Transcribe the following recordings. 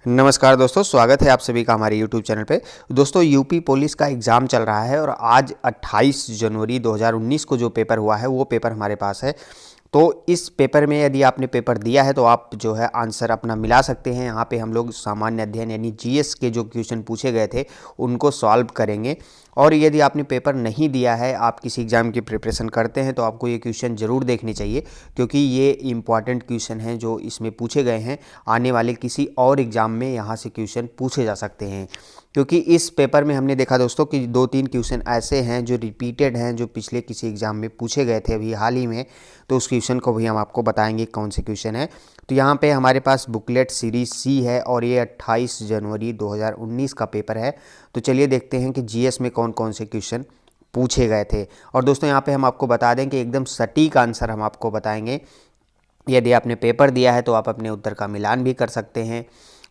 नमस्कार दोस्तों, स्वागत है आप सभी का हमारे YouTube चैनल पे। दोस्तों, यूपी पुलिस का एग्ज़ाम चल रहा है और आज 28 जनवरी 2019 को जो पेपर हुआ है वो पेपर हमारे पास है। तो इस पेपर में यदि आपने पेपर दिया है तो आप जो है आंसर अपना मिला सकते हैं। यहाँ पे हम लोग सामान्य अध्ययन यानी जीएस के जो क्वेश्चन पूछे गए थे उनको सॉल्व करेंगे। और यदि आपने पेपर नहीं दिया है, आप किसी एग्ज़ाम की प्रिपरेशन करते हैं, तो आपको ये क्वेश्चन ज़रूर देखने चाहिए, क्योंकि ये इम्पॉर्टेंट क्वेश्चन हैं जो इसमें पूछे गए हैं। आने वाले किसी और एग्ज़ाम में यहाँ से क्वेश्चन पूछे जा सकते हैं, क्योंकि इस पेपर में हमने देखा दोस्तों कि 2-3 क्वेश्चन ऐसे हैं जो रिपीटेड हैं, जो पिछले किसी एग्ज़ाम में पूछे गए थे अभी हाल ही में। तो उस क्वेश्चन को भी हम आपको बताएंगे कौन से क्वेश्चन है। तो यहाँ पे हमारे पास बुकलेट सीरीज सी है और ये 28 जनवरी 2019 का पेपर है। तो चलिए देखते हैं कि जीएस में कौन कौन से क्वेश्चन पूछे गए थे। और दोस्तों, यहाँ पे हम आपको बता दें कि एकदम सटीक आंसर हम आपको बताएंगे। यदि आपने पेपर दिया है तो आप अपने उत्तर का मिलान भी कर सकते हैं,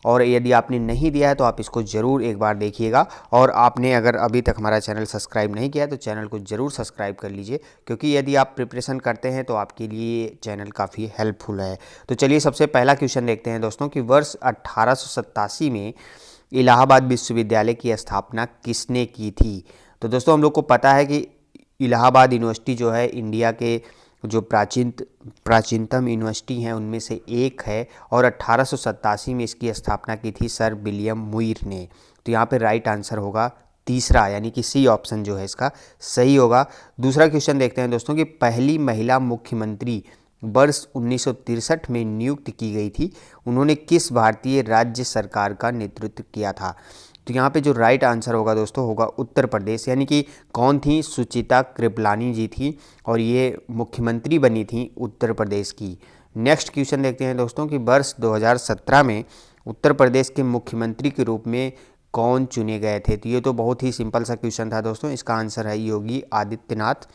और यदि आपने नहीं दिया है तो आप इसको ज़रूर एक बार देखिएगा। और आपने अगर अभी तक हमारा चैनल सब्सक्राइब नहीं किया है तो चैनल को ज़रूर सब्सक्राइब कर लीजिए, क्योंकि यदि आप प्रिपरेशन करते हैं तो आपके लिए चैनल काफ़ी हेल्पफुल है। तो चलिए सबसे पहला क्वेश्चन देखते हैं दोस्तों कि वर्ष 1887 में इलाहाबाद विश्वविद्यालय की स्थापना किसने की थी। तो दोस्तों, हम लोग को पता है कि इलाहाबाद यूनिवर्सिटी जो है इंडिया के जो प्राचीनतम यूनिवर्सिटी हैं उनमें से एक है, और 1887 में इसकी स्थापना की थी सर विलियम मुइर ने। तो यहाँ पे राइट आंसर होगा तीसरा, यानी कि सी ऑप्शन जो है इसका सही होगा। दूसरा क्वेश्चन देखते हैं दोस्तों कि पहली महिला मुख्यमंत्री वर्ष 1963 में नियुक्त की गई थी, उन्होंने किस भारतीय राज्य सरकार का नेतृत्व किया था। तो यहाँ पे जो राइट आंसर होगा दोस्तों होगा उत्तर प्रदेश, यानी कि कौन थी, सुचिता कृपलानी जी थी, और ये मुख्यमंत्री बनी थी उत्तर प्रदेश की। नेक्स्ट क्वेश्चन देखते हैं दोस्तों कि वर्ष 2017 में उत्तर प्रदेश के मुख्यमंत्री के रूप में कौन चुने गए थे। तो ये तो बहुत ही सिंपल सा क्वेश्चन था दोस्तों, इसका आंसर है योगी आदित्यनाथ।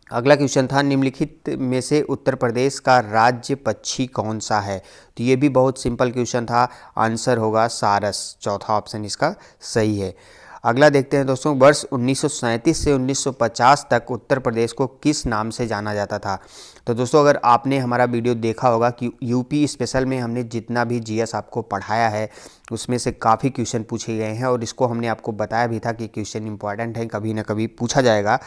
अगला क्वेश्चन था निम्नलिखित में से उत्तर प्रदेश का राज्य पक्षी कौन सा है। तो ये भी बहुत सिंपल क्वेश्चन था, आंसर होगा सारस, चौथा ऑप्शन इसका सही है। अगला देखते हैं दोस्तों, वर्ष 1937 से 1950 तक उत्तर प्रदेश को किस नाम से जाना जाता था। तो दोस्तों, अगर आपने हमारा वीडियो देखा होगा कि यूपी स्पेशल में हमने जितना भी जीएस आपको पढ़ाया है उसमें से काफ़ी क्वेश्चन पूछे गए हैं, और इसको हमने आपको बताया भी था कि क्वेश्चन इंपॉर्टेंट है, कभी ना कभी पूछा जाएगा।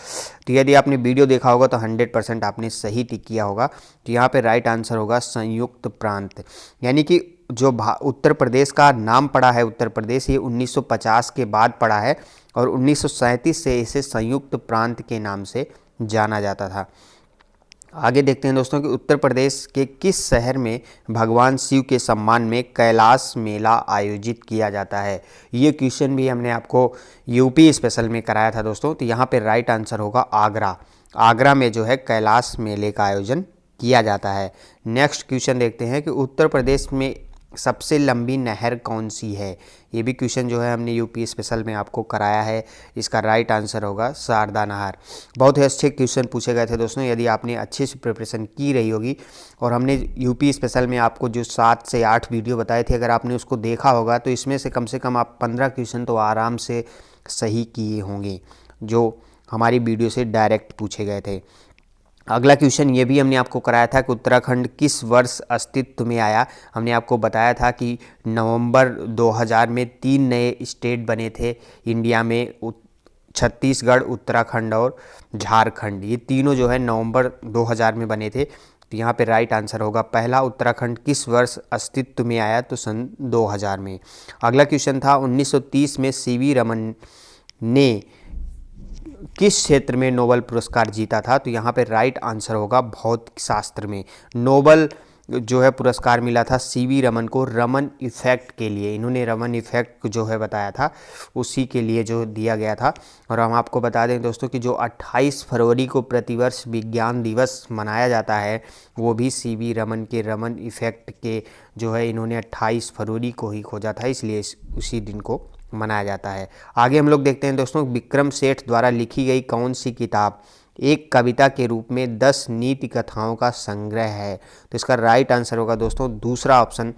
तो यदि आपने वीडियो देखा होगा तो 100% आपने सही टिक किया होगा। तो यहाँ पर राइट आंसर होगा संयुक्त प्रांत, यानी कि जो उत्तर प्रदेश का नाम पड़ा है उत्तर प्रदेश, ये 1950 के बाद पड़ा है, और 1937 से इसे संयुक्त प्रांत के नाम से जाना जाता था। आगे देखते हैं दोस्तों कि उत्तर प्रदेश के किस शहर में भगवान शिव के सम्मान में कैलाश मेला आयोजित किया जाता है। ये क्वेश्चन भी हमने आपको यूपी स्पेशल में कराया था दोस्तों। तो यहाँ पे राइट आंसर होगा आगरा। आगरा में जो है कैलाश मेले का आयोजन किया जाता है। नेक्स्ट क्वेश्चन देखते हैं कि उत्तर प्रदेश में सबसे लंबी नहर कौन सी है। ये भी क्वेश्चन जो है हमने यूपी स्पेशल में आपको कराया है, इसका राइट आंसर होगा शारदा नहर। बहुत ही अच्छे क्वेश्चन पूछे गए थे दोस्तों, यदि आपने अच्छे से प्रिपरेशन की रही होगी। और हमने यूपी स्पेशल में आपको जो 7 से 8 वीडियो बताए थे, अगर आपने उसको देखा होगा तो इसमें से कम आप 15 क्वेश्चन तो आराम से सही किए होंगे, जो हमारी वीडियो से डायरेक्ट पूछे गए थे। अगला क्वेश्चन ये भी हमने आपको कराया था कि उत्तराखंड किस वर्ष अस्तित्व में आया। हमने आपको बताया था कि नवंबर 2000 में 3 नए स्टेट बने थे इंडिया में, छत्तीसगढ़, उत्तराखंड और झारखंड। ये तीनों जो है नवंबर 2000 में बने थे। तो यहाँ पे राइट आंसर होगा पहला, उत्तराखंड किस वर्ष अस्तित्व में आया, तो सन 2000 में। अगला क्वेश्चन था 1930 में सीवी रमन ने किस क्षेत्र में नोबेल पुरस्कार जीता था। तो यहाँ पे राइट आंसर होगा भौतिक शास्त्र में। नोबेल जो है पुरस्कार मिला था सीवी रमन को रमन इफेक्ट के लिए, इन्होंने रमन इफेक्ट जो है बताया था, उसी के लिए जो दिया गया था। और हम आपको बता दें दोस्तों कि जो 28 फरवरी को प्रतिवर्ष विज्ञान दिवस मनाया जाता है वो भी सीवी रमन के रमन इफेक्ट के जो है इन्होंने 28 फरवरी को ही खोजा था, इसलिए उसी दिन को मनाया जाता है। आगे हम लोग देखते हैं दोस्तों, विक्रम सेठ द्वारा लिखी गई कौन सी किताब एक कविता के रूप में 10 नीति कथाओं का संग्रह है। तो इसका राइट आंसर होगा दोस्तों दूसरा ऑप्शन,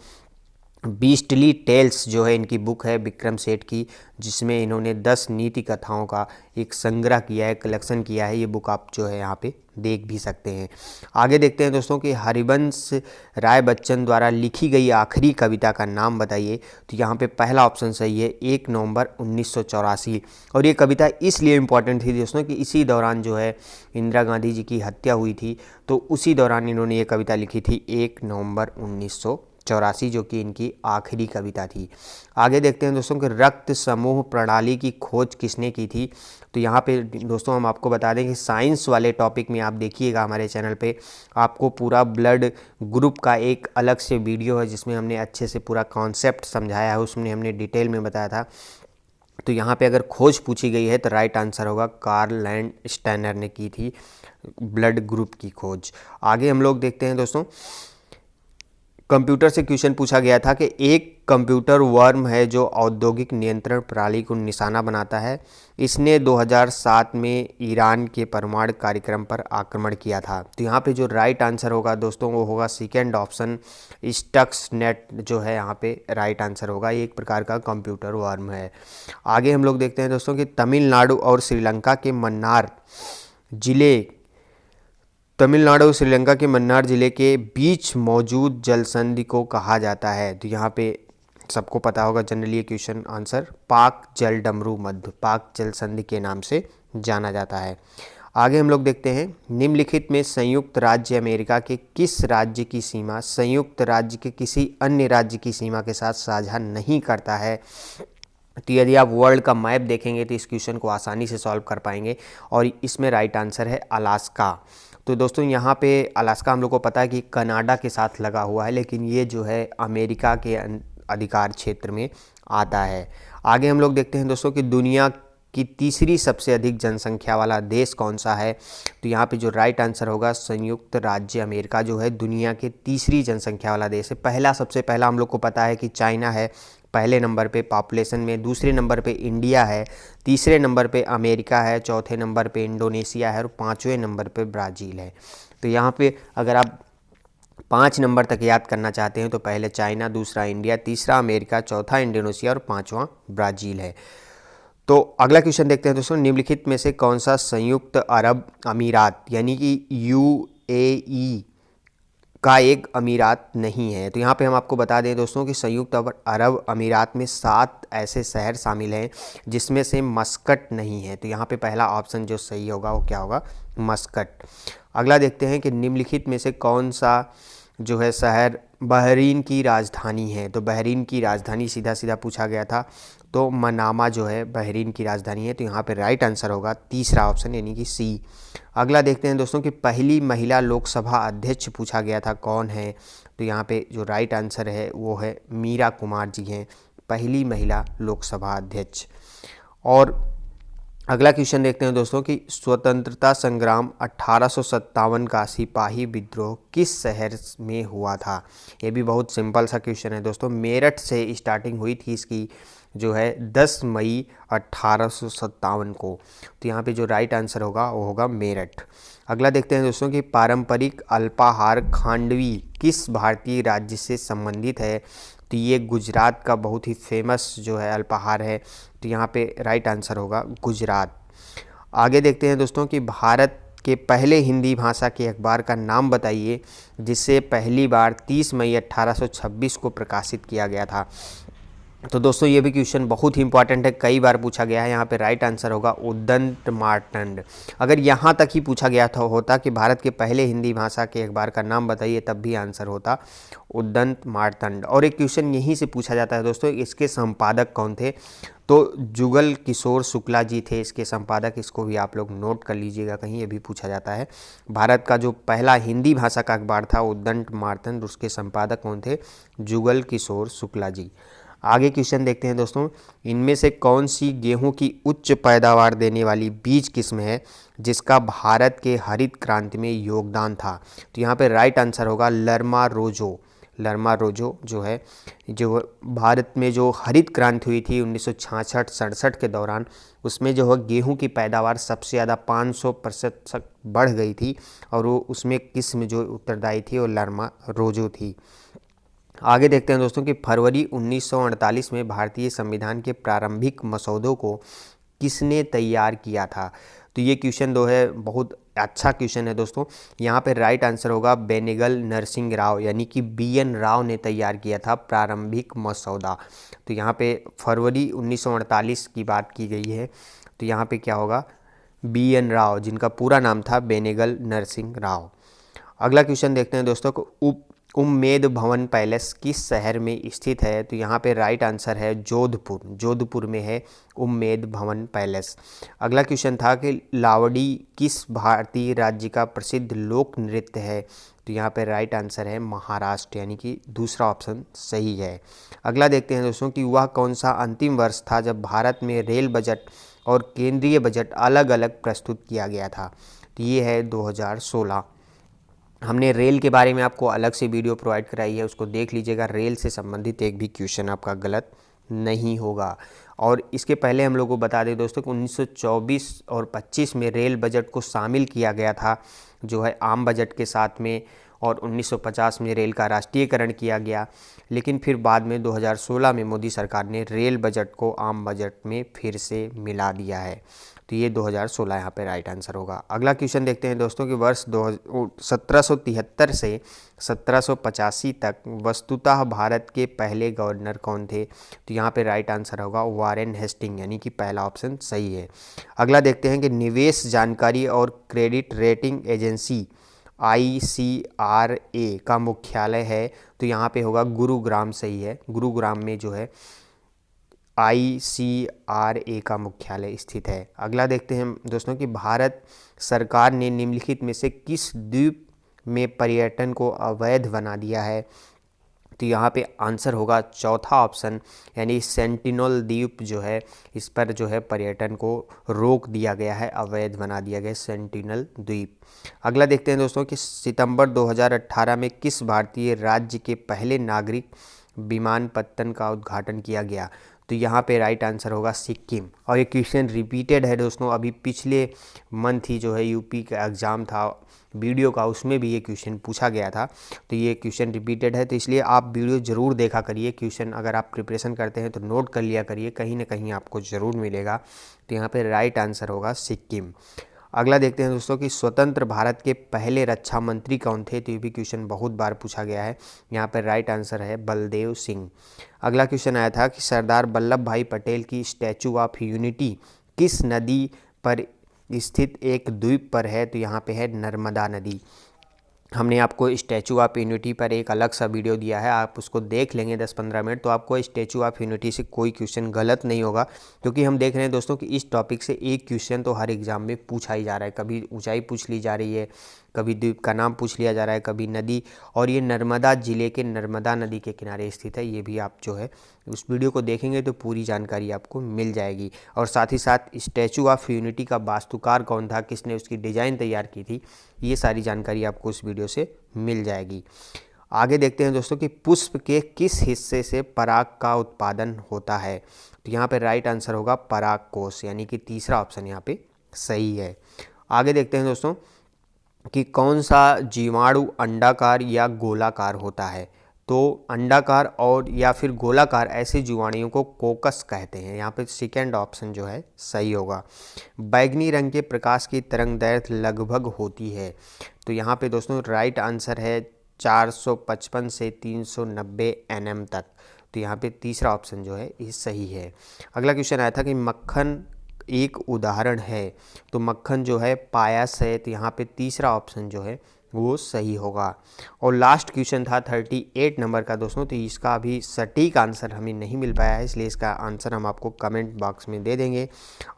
बीस्टली टेल्स जो है इनकी बुक है विक्रम सेठ की, जिसमें इन्होंने 10 नीति कथाओं का एक संग्रह किया है, कलेक्शन किया है। ये बुक आप जो है यहाँ पे देख भी सकते हैं। आगे देखते हैं दोस्तों कि हरिवंश राय बच्चन द्वारा लिखी गई आखिरी कविता का नाम बताइए। तो यहाँ पे पहला ऑप्शन सही है, 1 नवंबर 1984। और ये कविता इसलिए इम्पॉर्टेंट थी दोस्तों कि इसी दौरान जो है इंदिरा गांधी जी की हत्या हुई थी, तो उसी दौरान इन्होंने ये कविता लिखी थी 1 नवंबर 1984, जो कि इनकी आखिरी कविता थी। आगे देखते हैं दोस्तों कि रक्त समूह प्रणाली की खोज किसने की थी। तो यहाँ पे दोस्तों हम आपको बता दें कि साइंस वाले टॉपिक में आप देखिएगा हमारे चैनल पे आपको पूरा ब्लड ग्रुप का एक अलग से वीडियो है जिसमें हमने अच्छे से पूरा कॉन्सेप्ट समझाया है, उसमें हमने डिटेल में बताया था। तो यहाँ पे अगर खोज पूछी गई है तो राइट आंसर होगा कार्ल लैंडस्टाइनर ने की थी ब्लड ग्रुप की खोज। आगे हम लोग देखते हैं दोस्तों, कंप्यूटर से क्वेश्चन पूछा गया था कि एक कंप्यूटर वर्म है जो औद्योगिक नियंत्रण प्रणाली को निशाना बनाता है। इसने 2007 में ईरान के परमाणु कार्यक्रम पर आक्रमण किया था। तो यहाँ पे जो राइट आंसर होगा दोस्तों वो होगा सेकेंड ऑप्शन, स्टक्सनेट जो है यहाँ पे राइट आंसर होगा। ये एक प्रकार का कंप्यूटर वर्म है। आगे हम लोग देखते हैं दोस्तों कि तमिलनाडु और श्रीलंका के मन्नार जिले तमिलनाडु और श्रीलंका के मन्नार जिले के बीच मौजूद जलसंधि को कहा जाता है। तो यहाँ पे सबको पता होगा जनरली ये क्वेश्चन आंसर पाक जल डमरू मध्य पाक जल संधि के नाम से जाना जाता है। आगे हम लोग देखते हैं, निम्नलिखित में संयुक्त राज्य अमेरिका के किस राज्य की सीमा संयुक्त राज्य के किसी अन्य राज्य की सीमा के साथ साझा नहीं करता है। तो यदि आप वर्ल्ड का मैप देखेंगे तो इस क्वेश्चन को आसानी से सॉल्व कर पाएंगे और इसमें राइट आंसर है अलास्का। तो दोस्तों यहाँ पे अलास्का हम लोग को पता है कि कनाडा के साथ लगा हुआ है, लेकिन ये जो है अमेरिका के अधिकार क्षेत्र में आता है। आगे हम लोग देखते हैं दोस्तों कि दुनिया की तीसरी सबसे अधिक जनसंख्या वाला देश कौन सा है। तो यहाँ पे जो राइट आंसर होगा संयुक्त राज्य अमेरिका जो है दुनिया के तीसरी जनसंख्या वाला देश है। सबसे पहला हम लोग को पता है कि चाइना है पहले नंबर पे पॉपुलेशन में, दूसरे नंबर पे इंडिया है, तीसरे नंबर पे अमेरिका है, चौथे नंबर पे इंडोनेशिया है और पाँचवें नंबर पे ब्राज़ील है। तो यहाँ पे अगर आप 5 नंबर तक याद करना चाहते हैं तो पहले चाइना, दूसरा इंडिया, तीसरा अमेरिका, चौथा इंडोनेशिया और पाँचवां ब्राज़ील है। तो अगला क्वेश्चन देखते हैं दोस्तों, निम्नलिखित में से कौन सा संयुक्त अरब अमीरात यानी कि UAE का एक अमीरात नहीं है। तो यहाँ पे हम आपको बता दें दोस्तों कि संयुक्त अरब अमीरात में 7 ऐसे शहर शामिल हैं जिसमें से मस्कट नहीं है। तो यहाँ पे पहला ऑप्शन जो सही होगा वो क्या होगा, मस्कट। अगला देखते हैं कि निम्नलिखित में से कौन सा जो है शहर बहरीन की राजधानी है। तो बहरीन की राजधानी सीधा सीधा पूछा गया था, तो मनामा जो है बहरीन की राजधानी है। तो यहाँ पे राइट आंसर होगा तीसरा ऑप्शन यानी कि सी। अगला देखते हैं दोस्तों कि पहली महिला लोकसभा अध्यक्ष पूछा गया था कौन है। तो यहाँ पे जो राइट आंसर है वो है मीरा कुमार जी हैं पहली महिला लोकसभा अध्यक्ष। और अगला क्वेश्चन देखते हैं दोस्तों कि स्वतंत्रता संग्राम 1857 का सिपाही विद्रोह किस शहर में हुआ था। ये भी बहुत सिंपल सा क्वेश्चन है दोस्तों, मेरठ से स्टार्टिंग हुई थी इसकी जो है 10 मई 1857 को। तो यहाँ पे जो राइट आंसर होगा वो होगा मेरठ। अगला देखते हैं दोस्तों कि पारंपरिक अल्पाहार खांडवी किस भारतीय राज्य से संबंधित है। तो ये गुजरात का बहुत ही फेमस जो है अल्पाहार है। तो यहाँ पे राइट आंसर होगा गुजरात। आगे देखते हैं दोस्तों कि भारत के पहले हिंदी भाषा के अखबार का नाम बताइए जिसे पहली बार 30 मई 1826 को प्रकाशित किया गया था। तो दोस्तों ये भी क्वेश्चन बहुत ही इंपॉर्टेंट है, कई बार पूछा गया है। यहाँ पे राइट आंसर होगा उद्दंत मार्तंड। अगर यहाँ तक ही पूछा गया था होता कि भारत के पहले हिंदी भाषा के अखबार का नाम बताइए तब भी आंसर होता उद्दंत मार्तंड। और एक क्वेश्चन यहीं से पूछा जाता है दोस्तों, इसके संपादक कौन थे। तो जुगल किशोर शुक्ला जी थे इसके संपादक, इसको भी आप लोग नोट कर लीजिएगा कहीं, ये भी पूछा जाता है। भारत का जो पहला हिंदी भाषा का अखबार था उद्दंत मार्तंड, उसके संपादक कौन थे, जुगल किशोर शुक्ला जी। आगे क्वेश्चन देखते हैं दोस्तों, इनमें से कौन सी गेहूं की उच्च पैदावार देने वाली बीज किस्म है जिसका भारत के हरित क्रांति में योगदान था। तो यहाँ पे राइट आंसर होगा लरमा रोजो। लरमा रोजो जो है, जो भारत में जो हरित क्रांति हुई थी 1966-67 के दौरान, उसमें जो है गेहूं की पैदावार सबसे ज़्यादा 500% तक बढ़ गई थी और वो उसमें किस्म जो उत्तरदायी थी वो लरमा रोजो थी। आगे देखते हैं दोस्तों कि फरवरी 1948 में भारतीय संविधान के प्रारंभिक मसौदों को किसने तैयार किया था। तो ये क्वेश्चन जो है बहुत अच्छा क्वेश्चन है दोस्तों। यहाँ पे राइट आंसर होगा बेनेगल नरसिंह राव, यानी कि BN राव ने तैयार किया था प्रारंभिक मसौदा। तो यहाँ पे फरवरी 1948 की बात की गई है। तो यहाँ पे क्या होगा, BN राव, जिनका पूरा नाम था बेनेगल नरसिंह राव। अगला क्वेश्चन देखते हैं दोस्तों को, उम्मेद भवन पैलेस किस शहर में स्थित है? तो यहाँ पे राइट आंसर है जोधपुर। जोधपुर में है उम्मेद भवन पैलेस। अगला क्वेश्चन था कि लावड़ी किस भारतीय राज्य का प्रसिद्ध लोक नृत्य है? तो यहाँ पे राइट आंसर है महाराष्ट्र, यानी कि दूसरा ऑप्शन सही है। अगला देखते हैं दोस्तों कि वह कौन सा अंतिम वर्ष था जब भारत में रेल बजट और केंद्रीय बजट अलग अलग प्रस्तुत किया गया था? तो ये है 2016। हमने रेल के बारे में आपको अलग से वीडियो प्रोवाइड कराई है, उसको देख लीजिएगा। रेल से संबंधित एक भी क्वेश्चन आपका गलत नहीं होगा। और इसके पहले हम लोग को बता दें दोस्तों कि 1924 और 25 में रेल बजट को शामिल किया गया था जो है आम बजट के साथ में, और 1950 में रेल का राष्ट्रीयकरण किया गया। लेकिन फिर बाद में 2016 में मोदी सरकार ने रेल बजट को आम बजट में फिर से मिला दिया है। तो ये 2016 यहाँ पे राइट आंसर होगा। अगला क्वेश्चन देखते हैं दोस्तों कि वर्ष 1773 से 1785 तक वस्तुतः भारत के पहले गवर्नर कौन थे? तो यहाँ पे राइट आंसर होगा वारेन हेस्टिंग, यानी कि पहला ऑप्शन सही है। अगला देखते हैं कि निवेश जानकारी और क्रेडिट रेटिंग एजेंसी ICRA का मुख्यालय है? तो यहाँ पे होगा गुरुग्राम, सही है। गुरुग्राम में जो है ICRA का मुख्यालय स्थित है। अगला देखते हैं दोस्तों कि भारत सरकार ने निम्नलिखित में से किस द्वीप में पर्यटन को अवैध बना दिया है? तो यहाँ पे आंसर होगा चौथा ऑप्शन, यानी सेंटिनल द्वीप जो है, इस पर जो है पर्यटन को रोक दिया गया है, अवैध बना दिया गया है सेंटिनल द्वीप। अगला देखते हैं दोस्तों कि सितंबर 2018 में किस भारतीय राज्य के पहले नागरिक विमानपत्तन का उद्घाटन किया गया? तो यहाँ पे राइट आंसर होगा सिक्किम। और ये क्वेश्चन रिपीटेड है दोस्तों, अभी पिछले मंथ ही जो है यूपी का एग्ज़ाम था वीडियो का, उसमें भी ये क्वेश्चन पूछा गया था। तो ये क्वेश्चन रिपीटेड है, तो इसलिए आप वीडियो ज़रूर देखा करिए। क्वेश्चन अगर आप प्रिपरेशन करते हैं तो नोट कर लिया करिए, कहीं ना कहीं आपको ज़रूर मिलेगा। तो यहाँ पे राइट आंसर होगा सिक्किम। अगला देखते हैं दोस्तों कि स्वतंत्र भारत के पहले रक्षा मंत्री कौन थे? तो ये भी क्वेश्चन बहुत बार पूछा गया है। यहाँ पर राइट आंसर है बलदेव सिंह। अगला क्वेश्चन आया था कि सरदार वल्लभ भाई पटेल की स्टैचू ऑफ यूनिटी किस नदी पर स्थित एक द्वीप पर है? तो यहाँ पे है नर्मदा नदी। हमने आपको स्टैचू ऑफ यूनिटी पर एक अलग सा वीडियो दिया है, आप उसको देख लेंगे 10-15 मिनट, तो आपको स्टैचू ऑफ यूनिटी से कोई क्वेश्चन गलत नहीं होगा। क्योंकि हम देख रहे हैं दोस्तों कि इस टॉपिक से एक क्वेश्चन तो हर एग्जाम में पूछा ही जा रहा है। कभी ऊंचाई पूछ ली जा रही है, कभी द्वीप का नाम पूछ लिया जा रहा है, कभी नदी। और ये नर्मदा जिले के नर्मदा नदी के किनारे स्थित है। ये भी आप जो है उस वीडियो को देखेंगे तो पूरी जानकारी आपको मिल जाएगी। और साथ ही साथ स्टैचू ऑफ यूनिटी का वास्तुकार कौन था, किसने उसकी डिज़ाइन तैयार की थी, ये सारी जानकारी आपको उस वीडियो से मिल जाएगी। आगे देखते हैं दोस्तों कि पुष्प के किस हिस्से से पराग का उत्पादन होता है? तो यहाँ पे राइट आंसर होगा परागकोश, यानी कि तीसरा ऑप्शन यहाँ पे सही है। आगे देखते हैं दोस्तों कि कौन सा जीवाणु अंडाकार या गोलाकार होता है? तो अंडाकार और या फिर गोलाकार ऐसे जीवाणुओं को कोकस कहते हैं। यहाँ पे सेकेंड ऑप्शन जो है सही होगा। बैगनी रंग के प्रकाश की तरंग दैर्घ्य लगभग होती है? तो यहाँ पे दोस्तों राइट आंसर है 455 से 390 nm तक। तो यहाँ पे तीसरा ऑप्शन जो है ये सही है। अगला क्वेश्चन आया था कि मक्खन एक उदाहरण है, तो मक्खन जो है पायस है। तो यहाँ पे तीसरा ऑप्शन जो है वो सही होगा। और लास्ट क्वेश्चन था 38 नंबर का दोस्तों, तो इसका अभी सटीक आंसर हमें नहीं मिल पाया है, इसलिए इसका आंसर हम आपको कमेंट बॉक्स में दे देंगे।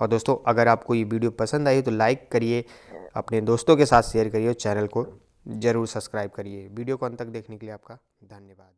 और दोस्तों अगर आपको ये वीडियो पसंद आई तो लाइक करिए, अपने दोस्तों के साथ शेयर करिए और चैनल को ज़रूर सब्सक्राइब करिए। वीडियो को अंत तक देखने के लिए आपका धन्यवाद।